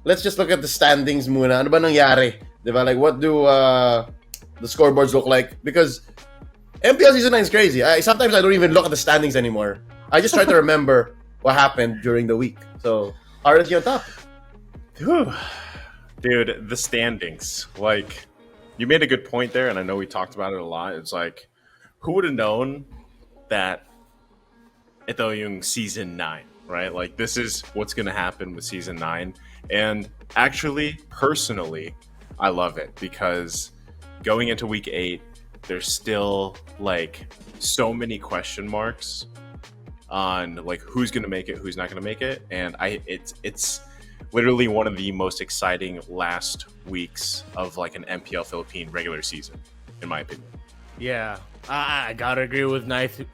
let's just look at the standings muna. Ano ba nangyari? Diba? Like, what do the scoreboards look like? Because MPL Season 9 is crazy. Sometimes I don't even look at the standings anymore. I just try to remember what happened during the week. So, RSG on top. Whew. Dude, the standings. Like, you made a good point there, and I know we talked about it a lot. It's like, who would have known that ito yung Season 9, right? Like, this is what's going to happen with Season 9. And actually, personally, I love it because going into Week 8, there's still, like, so many question marks on, like, who's going to make it, who's not going to make it. And it's literally one of the most exciting last weeks of, like, an MPL Philippine regular season, in my opinion. Yeah, I gotta agree with Nice there.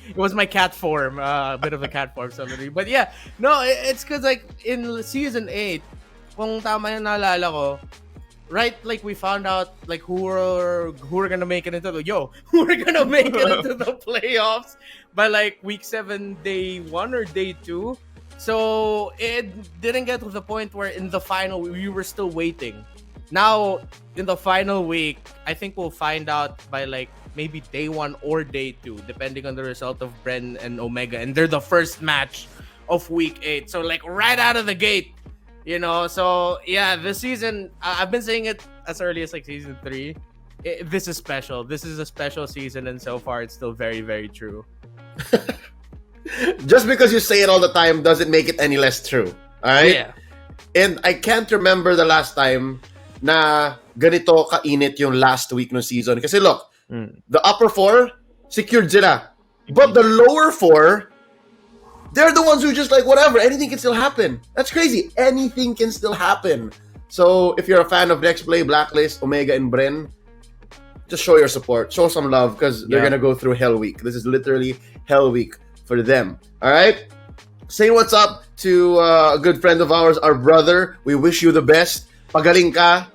It was my cat form, a bit of a cat form, somebody. But yeah, no, it's because like in season 8, kung tama yung naalala ko, right, like we found out like who are gonna make it into the who are gonna make it into the playoffs by like week 7, day 1 or day 2. So it didn't get to the point where in the final we were still waiting. Now in the final week, I think we'll find out by like maybe day 1 or day 2, depending on the result of Bren and Omega, and they're the first match of week 8. So like right out of the gate, you know. So yeah, this season I've been saying it as early as like season 3. This is special. This is a special season, and so far it's still very, very true. Just because you say it all the time doesn't make it any less true. Alright? Yeah. And I can't remember the last time na ganito kainit yung last week ng season. Kasi look, the upper 4, secured sila. But the lower 4, they're the ones who just like, whatever, anything can still happen. That's crazy. Anything can still happen. So if you're a fan of Next Play, Blacklist, Omega, and Bren, just show your support. Show some love because they're going to go through Hell Week. This is literally Hell Week for them. All right? Say what's up to a good friend of ours, our brother. We wish you the best. Pagaling ka.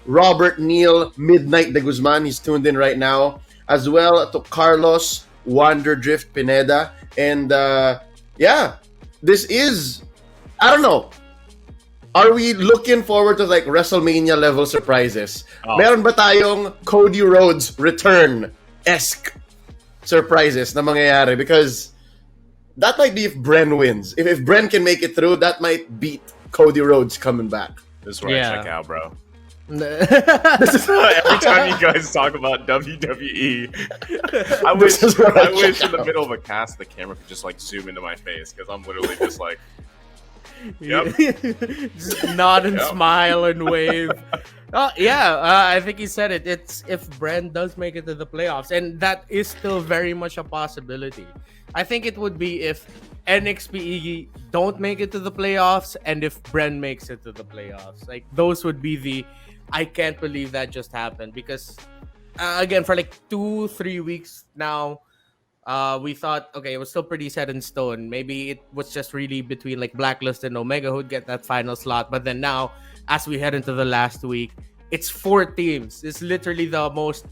Robert Neal, Midnight de Guzman. He's tuned in right now. As well to Carlos, Wanderdrift Pineda. And yeah, this is, I don't know. Are we looking forward to like WrestleMania level surprises? Meron ba tayong Cody Rhodes return-esque surprises na mangyayari? Because that might be if Bren wins. If Bren can make it through, that might beat Cody Rhodes coming back. This is where I check out, bro. Every time you guys talk about WWE, I wish in the middle of a cast the camera could just like zoom into my face because I'm literally just like, yep. Just nod and smile and wave. I think he said it. It's if Bren does make it to the playoffs, and that is still very much a possibility. I think it would be if NXPE don't make it to the playoffs, and if Bren makes it to the playoffs. Like those would be the. I can't believe that just happened because, again, for like 2-3 weeks now, we thought, okay, it was still pretty set in stone. Maybe it was just really between like Blacklist and Omega who'd get that final slot. But then now, as we head into the last week, it's 4 teams. It's literally the most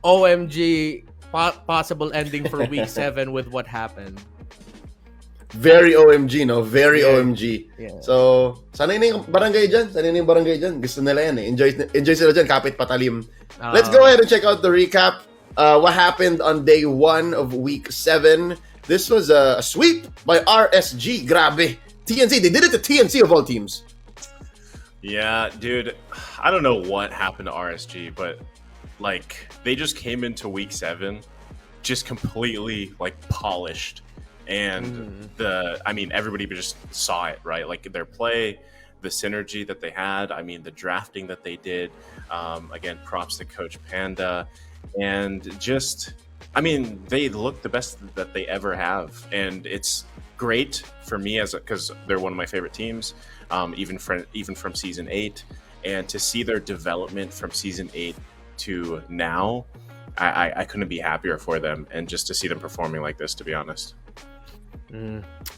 OMG possible ending for week 7 with what happened. Very OMG, no? Very OMG. Yeah. So, sanay na yung barangay dyan. Gusto nila yan eh. Enjoy sila dyan, kapit patalim. Let's go ahead and check out the recap. What happened on day 1 of week 7. This was a sweep by RSG. Grabe. TNC. They did it to TNC of all teams. Yeah, dude. I don't know what happened to RSG, but like they just came into week 7 just completely like polished. And everybody just saw it, right? Like their play, the synergy that they had. I mean, the drafting that they did. Again, props to Coach Panda. And just, I mean, they look the best that they ever have. And it's great for me because they're one of my favorite teams, even from season 8. And to see their development from season 8 to now, I couldn't be happier for them. And just to see them performing like this, to be honest.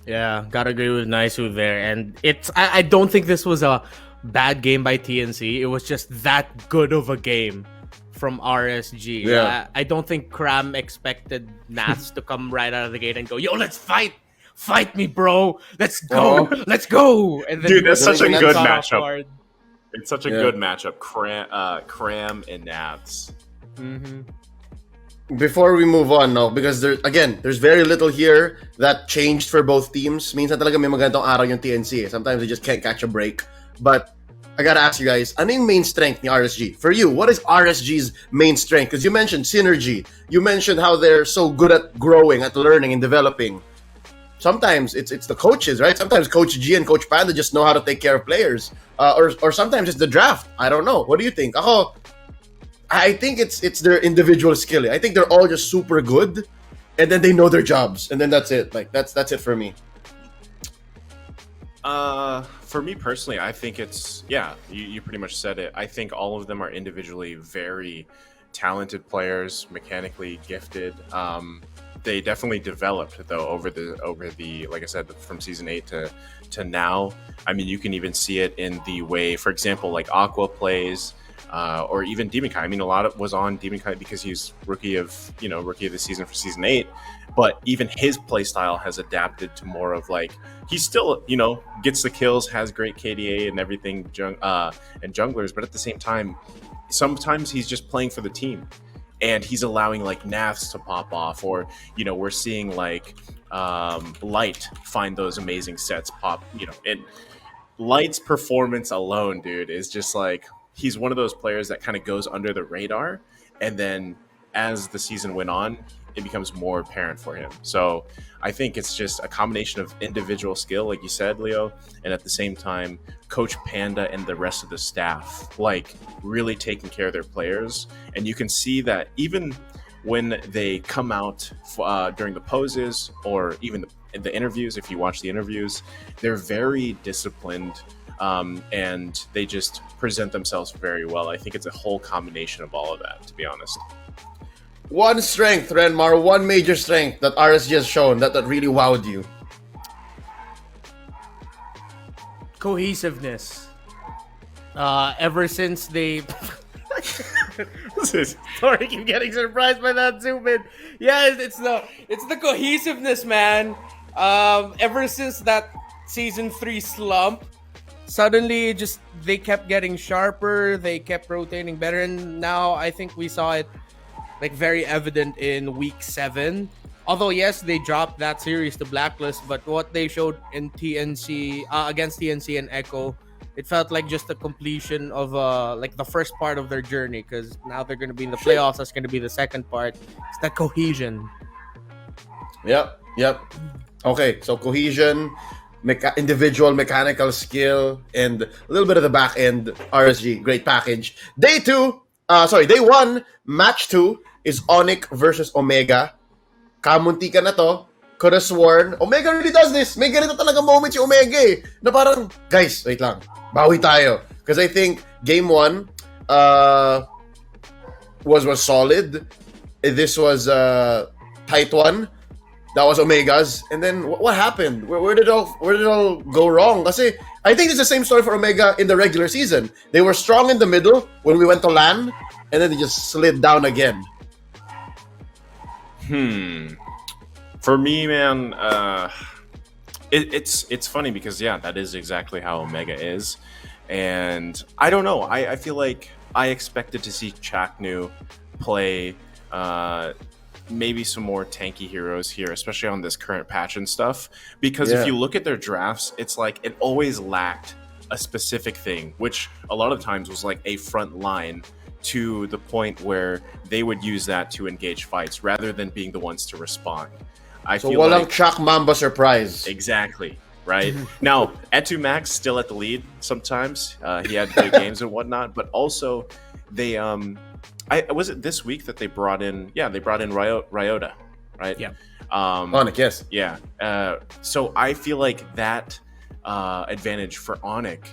Yeah, gotta agree with Naisu there. And I don't think this was a bad game by TNC. It was just that good of a game from RSG. Yeah. I don't think Cram expected Nats to come right out of the gate and go, yo, let's fight fight me, bro. Let's go. Let's go. And then Dude, that's such a good caught off matchup. guard. It's such a good matchup. Cram and Navs. Before we move on, no, because there's very little here that changed for both teams. Minsan talaga may magandang araw yung TNC. Sometimes they just can't catch a break. But I gotta ask you guys, ano yung main strength ni RSG? For you, what is RSG's main strength? Because you mentioned synergy. You mentioned how they're so good at growing, at learning and developing. Sometimes it's the coaches, right? Sometimes Coach G and Coach Panda just know how to take care of players. Or sometimes it's the draft. I don't know. What do you think? I think it's their individual skill. I think they're all just super good, and then they know their jobs, and then that's it. Like that's it for me. For me personally, I think it's you pretty much said it. I think all of them are individually very talented players, mechanically gifted. They definitely developed though over the like I said, from season 8 to now. I mean, you can even see it in the way, for example, like Aqua plays. Or even Demon Kai. I mean, a lot of was on Demon Kai because he's rookie of the season for season 8. But even his play style has adapted to more of like he's still gets the kills, has great KDA and everything, and junglers. But at the same time, sometimes he's just playing for the team, and he's allowing like Navs to pop off, or we're seeing like Light find those amazing sets pop. And Light's performance alone, dude, is just like. He's one of those players that kind of goes under the radar, and then as the season went on, it becomes more apparent for him. So I think it's just a combination of individual skill, like you said, Leo, and at the same time, Coach Panda and the rest of the staff, like really taking care of their players. And you can see that even when they come out during the poses or even the interviews, if you watch the interviews, they're very disciplined. And they just present themselves very well. I think it's a whole combination of all of that, to be honest. One strength, Renmar, one major strength that RSG has shown that really wowed you. Cohesiveness. Ever since they... Sorry, I keep getting surprised by that zoom in. Yeah, it's the cohesiveness, man. Ever since that season 3 slump, suddenly just they kept getting sharper, they kept rotating better, and now I think we saw it like very evident in week 7. Although yes, they dropped that series to Blacklist, but what they showed in TNC against TNC and Echo, it felt like just a completion of like the first part of their journey, because now they're going to be in the playoffs. That's going to be the second part. It's that cohesion. Yep. Okay, so cohesion, individual mechanical skill, and a little bit of the back end. RSG, great package. Day 1, match 2 is Onyx versus Omega. Kamuntika na to. Could have sworn Omega really does this. May ganito talaga moment si Omega eh. Na parang, guys, wait lang. Bawi tayo. Because I think game 1 was solid. This was tight one. That was Omega's. And then what happened? Where did it all go wrong? Kasi I think it's the same story for Omega in the regular season. They were strong in the middle when we went to LAN, and then they just slid down again. For me, man, it's funny because that is exactly how Omega is, and I don't know. I feel like I expected to see Chaknu play maybe some more tanky heroes here, especially on this current patch and stuff. Because if you look at their drafts, it's like it always lacked a specific thing, which a lot of times was like a front line, to the point where they would use that to engage fights rather than being the ones to respond. So walang like, Chak Mamba surprise. Exactly, right? Now, Etu Max still at the lead sometimes. He had great games and whatnot, but also they was it this week that they brought in Ryota, right? Yeah. Onyx, yes. Yeah. So I feel like that advantage for Onyx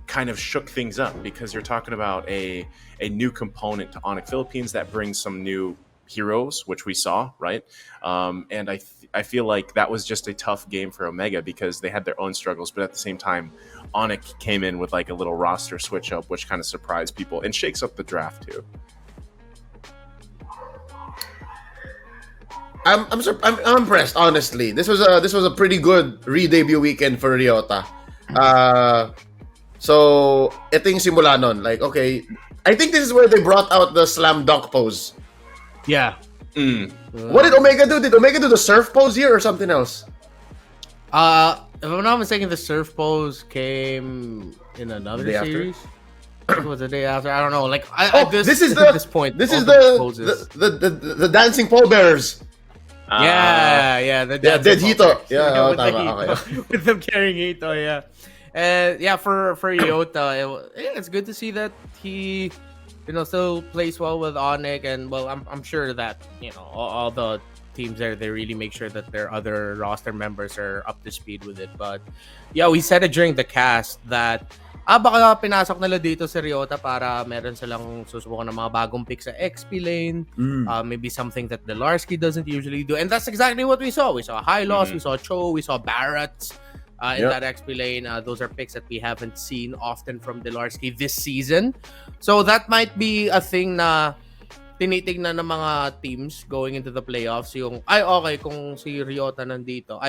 kind of shook things up, because you're talking about a new component to Onyx Philippines that brings some new heroes, which we saw, right? And I feel like that was just a tough game for Omega because they had their own struggles, but at the same time, Onyx came in with like a little roster switch up, which kind of surprised people and shakes up the draft too. I'm impressed, honestly. This was a pretty good re-debut weekend for Ryota. So ito yung simula nun. Like, okay, I think this is where they brought out the slam dunk pose. Yeah. What did Omega do? Did Omega do the surf pose here or something else? If I'm not mistaken, the surf pose came in another Day after? series. It was the day after. I don't know. Like, This is at this point, This all is the poses. the dancing pole bearers. Yeah, the dancing dead Hito. poses. Yeah, with, the tama, Hito, okay. with them carrying Hito, yeah. And yeah, for Ryota, it's good to see that he, still plays well with Onyx, and well, I'm sure that all the teams there, they really make sure that their other roster members are up to speed with it. But yeah, we said it during the cast that baka pinasok nila dito si Ryota para meron silang susubukan ng mga bagong pick sa XP lane. Maybe something that Delarski doesn't usually do. And that's exactly what we saw. We saw Hylos, we saw Cho, we saw Barrett in that XP lane. Those are picks that we haven't seen often from Delarski this season. So that might be a thing na tinitignan ng mga teams going into the playoffs. Yung, okay, kung si Ryota nandito,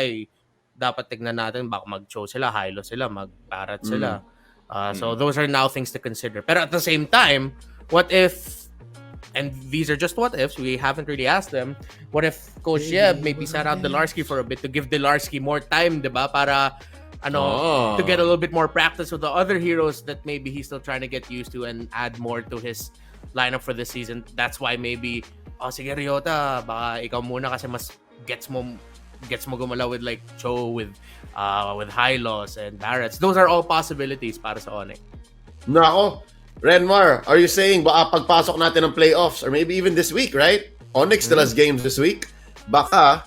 dapat tignan natin, baka mag-Cho sila, Hylos sila, mag-Barrett sila. So those are now things to consider. But at the same time, what if, and these are just what ifs, we haven't really asked them, what if Coach Yeb maybe sat out Delarski for a bit to give Delarski more time, diba? Para, to get a little bit more practice with the other heroes that maybe he's still trying to get used to and add more to his lineup for this season. That's why maybe, sige Ryota, baka ikaw muna kasi mas gets mo gumalaw with like Cho, with Hylos and Barretts. Those are all possibilities para sa Onyx. Nako, Renmar, are you saying baka pagpasok natin ng playoffs or maybe even this week, right? Onyx still has games this week. Baka,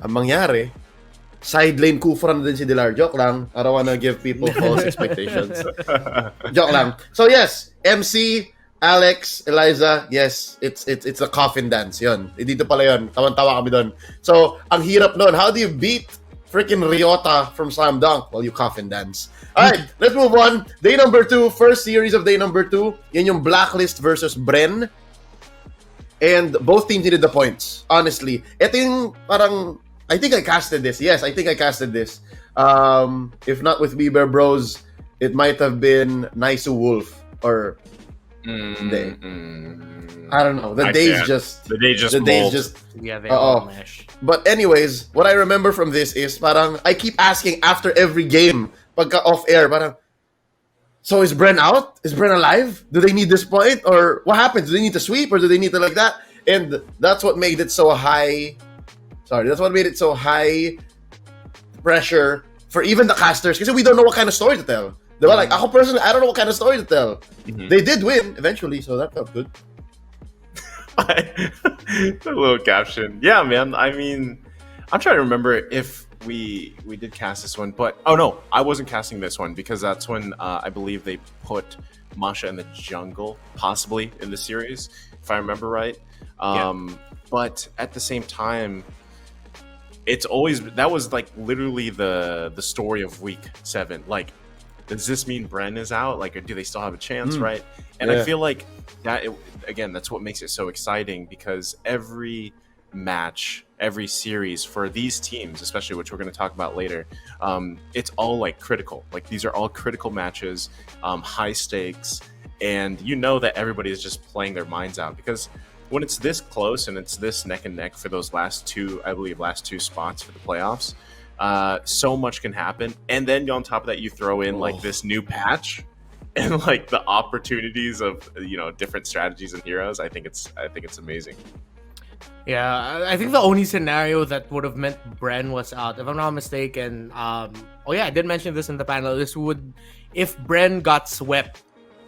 ang mangyari, side lane Kufra na din si Dilar. Joke lang. I don't wanna give people false expectations. Joke lang. So yes, MC, Alex, Eliza, yes, it's a coffin dance. Yun. Dito pala yun. Tawan-tawa kami doon. So, ang hirap nun. How do you beat freaking Ryota from Slam Dunk? Well, you coffin dance. Alright, let's move on. Day number 2, first series of day number 2. Yan yung Blacklist versus Bren. And both teams needed the points. Honestly. Ito yung parang, I think I casted this. Yes, I think I casted this. If not with Bieber Bros, it might have been Naisu Wolf or I don't know. The days just yeah, they all mesh. But anyways, what I remember from this is parang I keep asking after every game pagka off air parang, so is Bren out? Is Bren alive? Do they need this point or what happens? Do they need to sweep or do they need to like that? And that's what made it so high. That's what made it so high pressure for even the casters because we don't know what kind of story to tell. Diba? Like, ako personally, I don't know what kind of story to tell. They did win eventually, so that felt good. A little caption. Yeah, man. I mean, I'm trying to remember if we did cast this one, but oh no, I wasn't casting this one because that's when I believe they put Masha in the jungle, possibly in the series, if I remember right. But at the same time, it's always that was like literally the story of week 7. Like, does this mean Bren is out? Like, or do they still have a chance, right? And I feel like that, again, that's what makes it so exciting because every match, every series for these teams, especially which we're going to talk about later, it's all like critical. Like, these are all critical matches, high stakes, and you know that everybody is just playing their minds out because when it's this close and it's this neck and neck for those last two spots for the playoffs, so much can happen. And then on top of that, you throw in like this new patch and like the opportunities of different strategies and heroes. I think it's amazing. Yeah, I think the only scenario that would have meant Bren was out, if I'm not mistaken. I did mention this in the panel. This would, if Bren got swept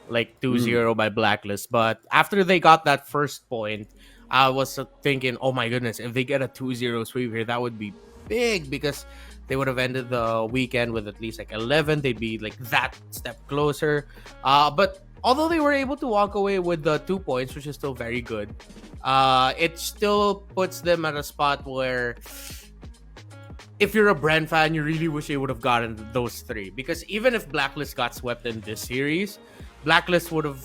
like 2-0 by Blacklist, but after they got that first point, I was thinking, oh my goodness, if they get a 2-0 sweep here, that would be big because they would have ended the weekend with at least like 11. They'd be like that step closer. But although they were able to walk away with the 2 points, which is still very good, it still puts them at a spot where if you're a Bren fan, you really wish they would have gotten those 3. Because even if Blacklist got swept in this series, Blacklist would have,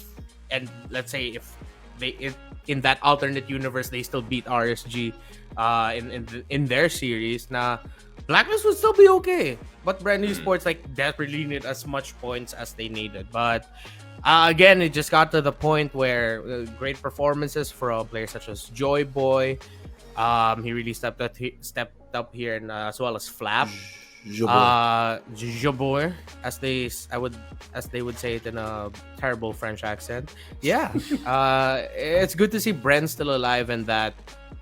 and let's say if in that alternate universe they still beat RSG in their series, na Blacklist would still be okay. But Brand New Sports like desperately need as much points as they needed. But again, it just got to the point where great performances from players such as Joy Boy. He really stepped up here, and as well as Flap. Jabor, as they would say it in a terrible French accent. Yeah, it's good to see Bren still alive, and that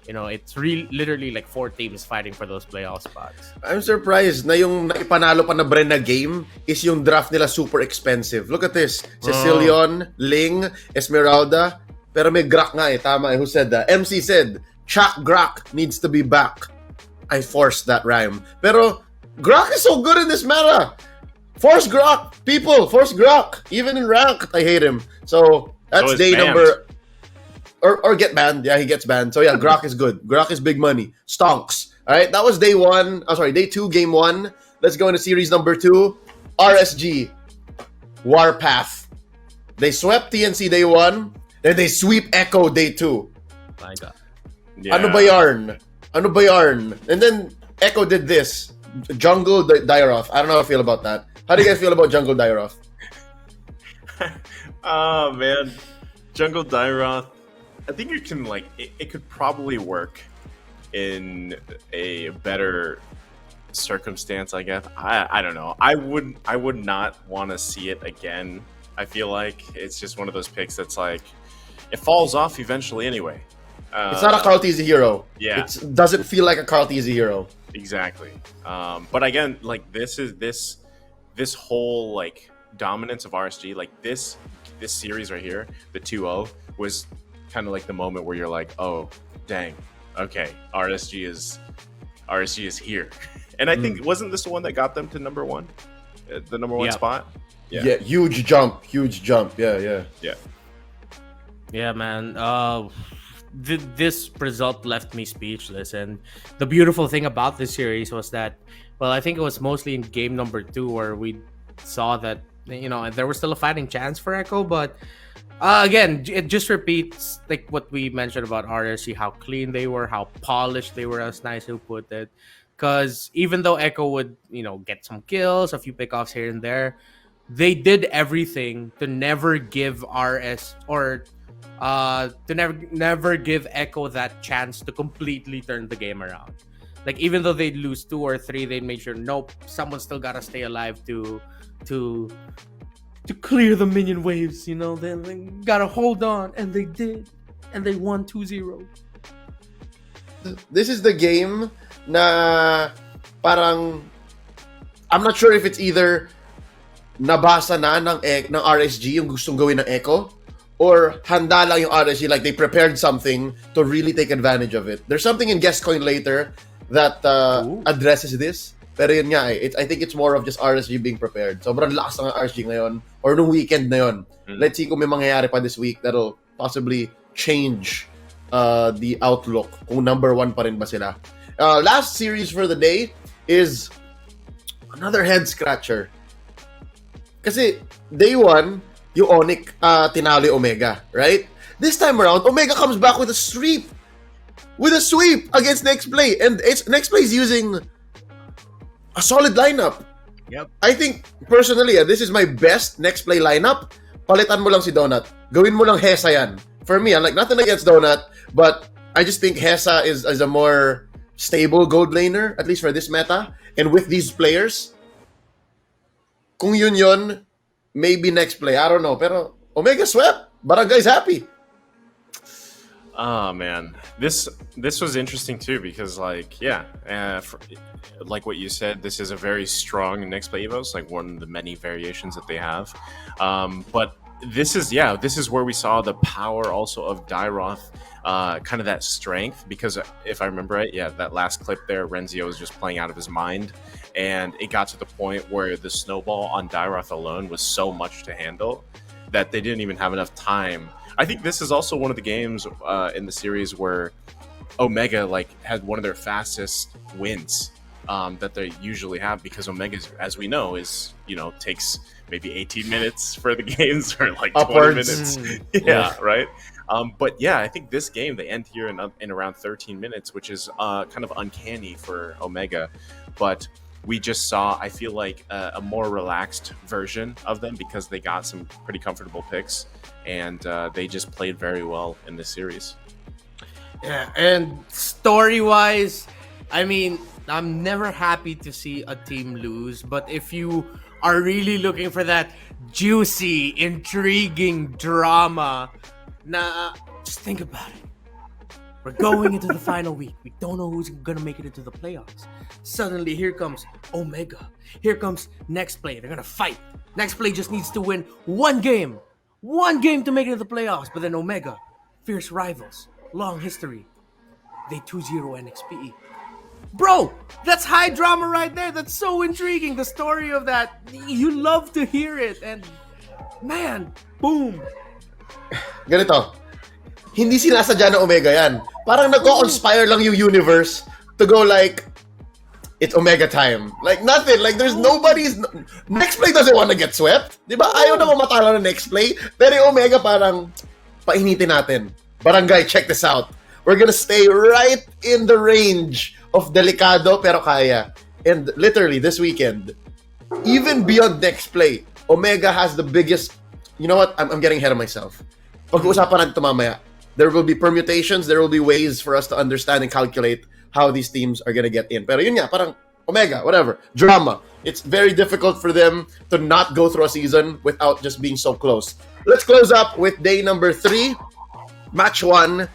it's literally like 4 teams fighting for those playoff spots. I'm surprised na yung naipanalo pa na Bren na game is yung draft nila super expensive. Look at this. Cecilion, Ling, Esmeralda. Pero may Grak nga tama who said that? MC said, Chuck Grak needs to be back. I forced that rhyme. Pero Grak is so good in this meta. Force Grak, people. Force Grak. Even in ranked, I hate him. So that's day banned. number. Or get banned. Yeah, he gets banned. So yeah, Grak is good. Grak is big money. Stonks. All right, that was day 1. Day 2, game 1. Let's go into series number 2. RSG. Warpath. They swept TNC day 1. Then they sweep Echo day 2. My God. Yeah. Ano ba yarn? And then Echo did this. Jungle Dairoth. I don't know how I feel about that. How do you guys feel about Jungle Dairoth? Oh man, Jungle Dairoth. I think you can it could probably work in a better circumstance. I guess I don't know. I would not want to see it again. I feel like it's just one of those picks that's like it falls off eventually anyway. It's not a Carl T's hero. Yeah, it doesn't feel like a Carl T's hero. Exactly. But again, this whole dominance of RSG, this series right here, the 2-0 was kind of like the moment where you're like, oh dang, okay, RSG is here. And I think wasn't this the one that got them to number 1, the number 1 spot? Yeah, huge jump. Yeah. Yeah, man. This result left me speechless, and the beautiful thing about this series was that, well, I think it was mostly in game number 2 where we saw that there was still a fighting chance for Echo, but again, it just repeats like what we mentioned about RSC, how clean they were, how polished they were, as nice who put it. Because even though Echo would get some kills, a few pickoffs here and there, they did everything to never give RS or to never give Echo that chance to completely turn the game around. Like even though they'd lose 2 or 3, they'd make sure nope, someone still gotta stay alive to clear the minion waves. They gotta hold on, and they did, and they won 2-0. This is the game na parang I'm not sure if it's either nabasa na ng RSG yung gustong gawin ng Echo, or handa lang yung RSG, like they prepared something to really take advantage of it. There's something in Guest Coin later that addresses this. Pero yun nga I think it's more of just RSG being prepared. Sobrang lakas ng RSG ngayon, or nung weekend na yun. Let's see kung may mangyayari pa this week that'll possibly change the outlook kung number 1 pa rin ba sila. Last series for the day is another head scratcher. Kasi day 1, yung Onyx tinalo yung Omega, right? This time around, Omega comes back with a sweep. With a sweep against Next Play. And Next Play is using a solid lineup. Yep. I think, personally, this is my best Next Play lineup. Palitan mo lang si Donut. Gawin mo lang Hesa yan. For me, nothing against Donut, but I just think Hesa is a more stable gold laner, at least for this meta. And with these players, kung yun, maybe Next Play. I don't know. Pero Omega swept. Barangay's happy. Oh man, this was interesting too because like what you said, this is a very strong Next Play Evos, like one of the many variations that they have. But this is where we saw the power also of Dairoth, kind of that strength, because if I remember right, that last clip there, Renzio was just playing out of his mind, and it got to the point where the snowball on Dairoth alone was so much to handle that they didn't even have enough time. I think this is also one of the games in the series where Omega had one of their fastest wins. that they usually have, because Omega, as we know, is takes maybe 18 minutes for the games or like 20 Upwards. minutes. Yeah, right. But yeah, I think this game they end here in around 13 minutes, which is kind of uncanny for Omega. But we just saw, I feel like, a more relaxed version of them because they got some pretty comfortable picks, and they just played very well in this series. Yeah, and story-wise, I mean, I'm never happy to see a team lose, but if you are really looking for that juicy, intriguing drama, just think about it. We're going into the final week. We don't know who's gonna make it into the playoffs. Suddenly, here comes Omega. Here comes Next Play. They're gonna fight. Next Play just needs to win one game to make it into the playoffs. But then Omega, fierce rivals, long history. They 2-0 NXP. Bro, that's high drama right there. That's so intriguing. The story of that, you love to hear it. And man, boom. Ganito, hindi sinasadya ng Omega yan. Parang nagko-conspire lang yung universe to go like, it's Omega time. Like nothing. Like there's nobody's... Next Play doesn't want to get swept. Di ba? Ayaw na matalo ng Next Play. Pero yung Omega parang, painitin natin. Barangay, check this out. We're gonna stay right in the range of delikado pero kaya. And literally, this weekend, even beyond Next Play, Omega has the biggest... You know what? I'm getting ahead of myself. Pag-uusapan natin ito mamaya. There will be permutations, there will be ways for us to understand and calculate how these teams are gonna get in. Pero yun nga, parang Omega, whatever, drama. It's very difficult for them to not go through a season without just being so close. Let's close up with day number 3. Match 1.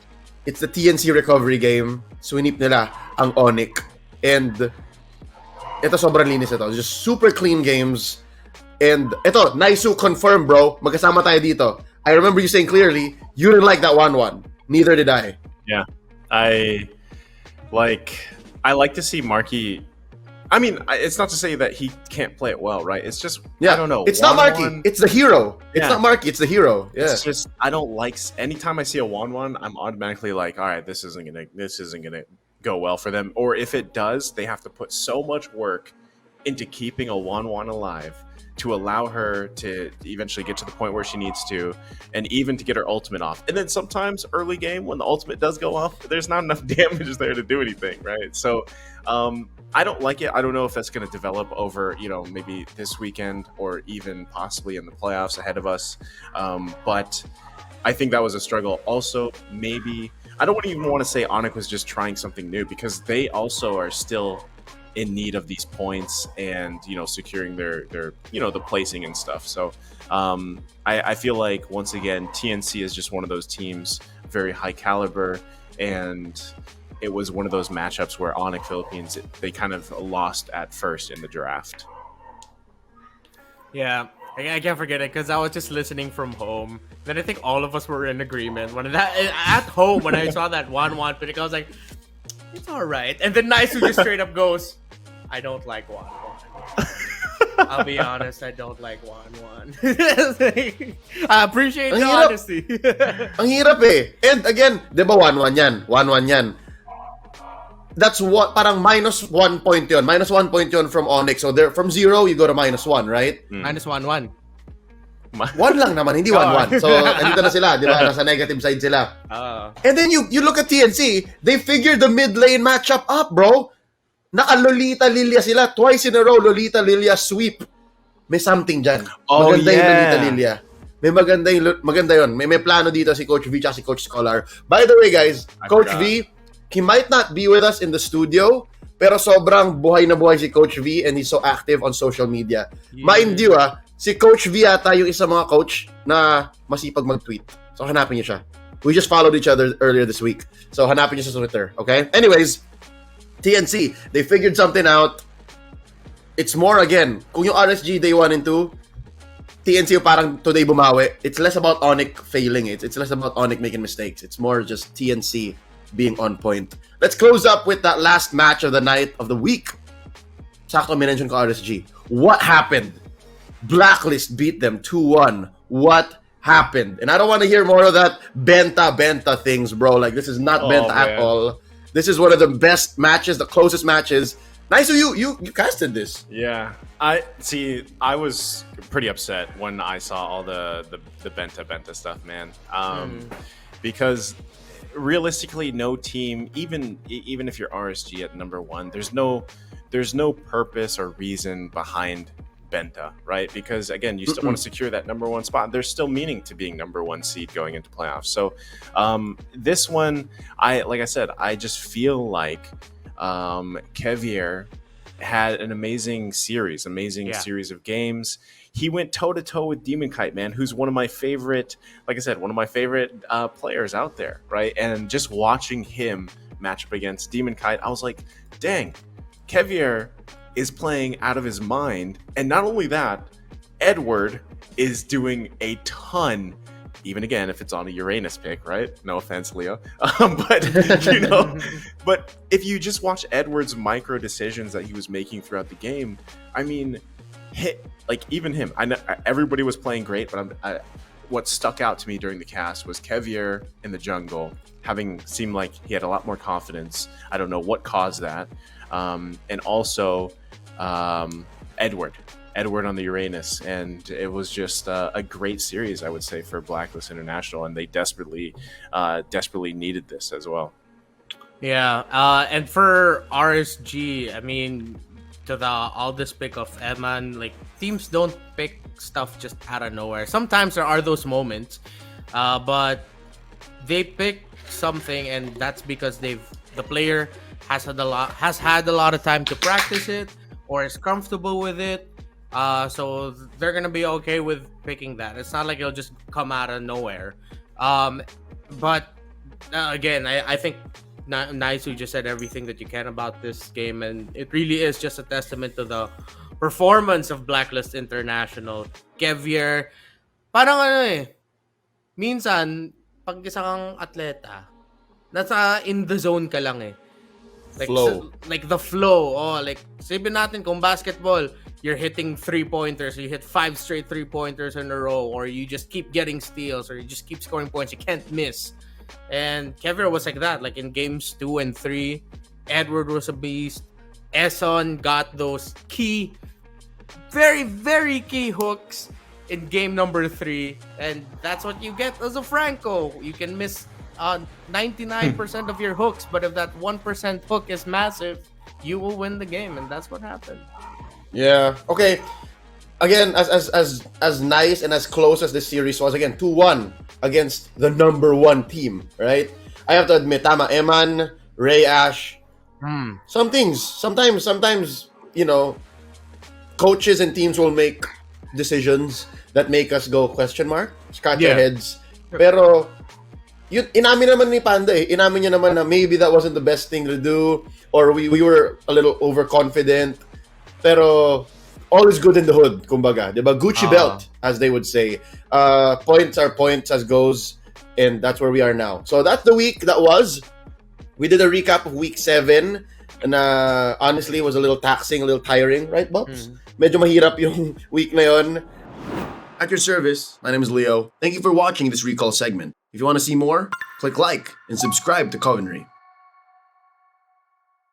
It's the TNC recovery game. Swinip nila ang Onyx. And ito sobrang linis ito. Just super clean games. And ito, Naisu confirmed, bro. Magkasama tayo dito. I remember you saying clearly, you didn't like that 1-1. Neither did I. Yeah. I like to see Marky. I mean, it's not to say that he can't play it well, right? It's just, I don't know. It's not Marky. It's the hero. It's not Marky. It's the hero. Yeah. It's just, I don't like, anytime I see a 1-1, I'm automatically like, all right, this isn't gonna go well for them. Or if it does, they have to put so much work into keeping a 1-1 alive to allow her to eventually get to the point where she needs to, and even to get her ultimate off. And then sometimes early game, when the ultimate does go off, there's not enough damages there to do anything, right? So I don't like it. I don't know if that's going to develop over, maybe this weekend or even possibly in the playoffs ahead of us. But I think that was a struggle. Also, maybe, I don't even want to say Onyx was just trying something new, because they also are still in need of these points and securing their the placing and stuff. So I feel like, once again, TNC is just one of those teams, very high caliber, and it was one of those matchups where Onyx Philippines, they kind of lost at first in the draft. Yeah, I can't forget it because I was just listening from home. Then I think all of us were in agreement when at home when I saw that 1-1 pick, I was like, it's all right. And then Naisu just straight up goes, I don't like 1-1. I'll be honest, I don't like 1-1. I appreciate the honesty. Ang hirap eh. And again, di ba 1-1 yan? 1-1 yan. That's what, parang -1 point yun. -1 point yun from Onyx. So there, from 0, you go to -1, right? -1-1. 1 lang naman, hindi 1-1. So, andito na sila, di ba? Nasa negative side sila. And then you look at TNC, they figured the mid lane matchup up, bro. Naka-Lolita Lilia sila. Twice in a row, Lolita Lilia sweep. May something dyan. Oh, maganda yeah. yung Lolita Lilia. May maganda yun. May plano dito si Coach V at si Coach Scholar. By the way, guys, Coach V, he might not be with us in the studio, pero sobrang buhay na buhay si Coach V and he's so active on social media. Yeah. Mind you, si Coach V ata yung isa mga coach na masipag mag-tweet. So, hanapin niyo siya. We just followed each other earlier this week. So, hanapin niyo sa Twitter, okay? Anyways, TNC, they figured something out. It's more, again, kung yung RSG day 1 and 2, TNC yung parang today bumawi. It's less about Onyx failing it. It's less about Onyx making mistakes. It's more just TNC being on point. Let's close up with that last match of the night, of the week. Sakto minention ko RSG. What happened? Blacklist beat them 2-1. What happened? And I don't want to hear more of that benta things, bro. Like, this is not benta at all. This is one of the best matches, the closest matches Nice, so you casted this. Yeah, I was pretty upset when I saw all the Benta stuff, man. Because realistically, no team, even if you're RSG at number 1, there's no purpose or reason behind Benta, right? Because again, you still want to secure that number 1 spot. There's still meaning to being number 1 seed going into playoffs. So this one, like I said, I just feel like Kevier had an amazing series of games. He went toe to toe with Demon Kite, man, who's one of my favorite, like I said, one of my favorite players out there, right? And just watching him match up against Demon Kite, I was like, dang, Kevier is playing out of his mind. And not only that, Edward is doing a ton, even again, if it's on a Uranus pick, right? No offense, Leo. But if you just watch Edward's micro decisions that he was making throughout the game, I mean, even him, I know everybody was playing great, but what stuck out to me during the cast was Kevier in the jungle, having seemed like he had a lot more confidence. I don't know what caused that. And also Edward on the Uranus, and it was just a great series, I would say, for Blacklist International, and they desperately needed this as well. Yeah, and for RSG, I mean, to the Aldous pick of Eman, like, teams don't pick stuff just out of nowhere. Sometimes there are those moments, but they pick something, and that's because the player has had a lot of time to practice it, or is comfortable with it. So they're gonna be okay with picking that. It's not like it'll just come out of nowhere. But again, I think Naisu just said everything that you can about this game, and it really is just a testament to the performance of Blacklist International. Kevier, parang minsan, pag isa kang atleta, nasa in the zone ka lang eh. Like, flow. Like the flow. Oh, like, sabihin natin kung basketball, you're hitting 3-pointers, you hit 5 straight 3-pointers in a row, or you just keep getting steals, or you just keep scoring points, you can't miss. And Kevier was like that. Like in games 2 and 3, Edward was a beast. Eson got those key, very, very key hooks in game number 3, and that's what you get as a Franco. You can miss 99% of your hooks, but if that 1% hook is massive, you will win the game, and that's what happened. Yeah. Okay. Again, as nice and as close as this series was, again, 2-1 against the number 1 team, right? I have to admit, tama, Eman, Ray Ash. Sometimes, you know, coaches and teams will make decisions that make us go question mark, scratch our heads. Pero yun, inamin naman ni Panda eh. Inamin niya naman na maybe that wasn't the best thing to do, or we were a little overconfident. Pero all is good in the hood, kumbaga. Diba? Gucci belt, as they would say. Points are points as goes, and that's where we are now. So that's the week that was. We did a recap of week 7, and honestly, it was a little taxing, a little tiring, right, Bobs? Medyo mahirap yung week na yon. At your service, my name is Leo. Thank you for watching this recall segment. If you want to see more, click like and subscribe to Covenry.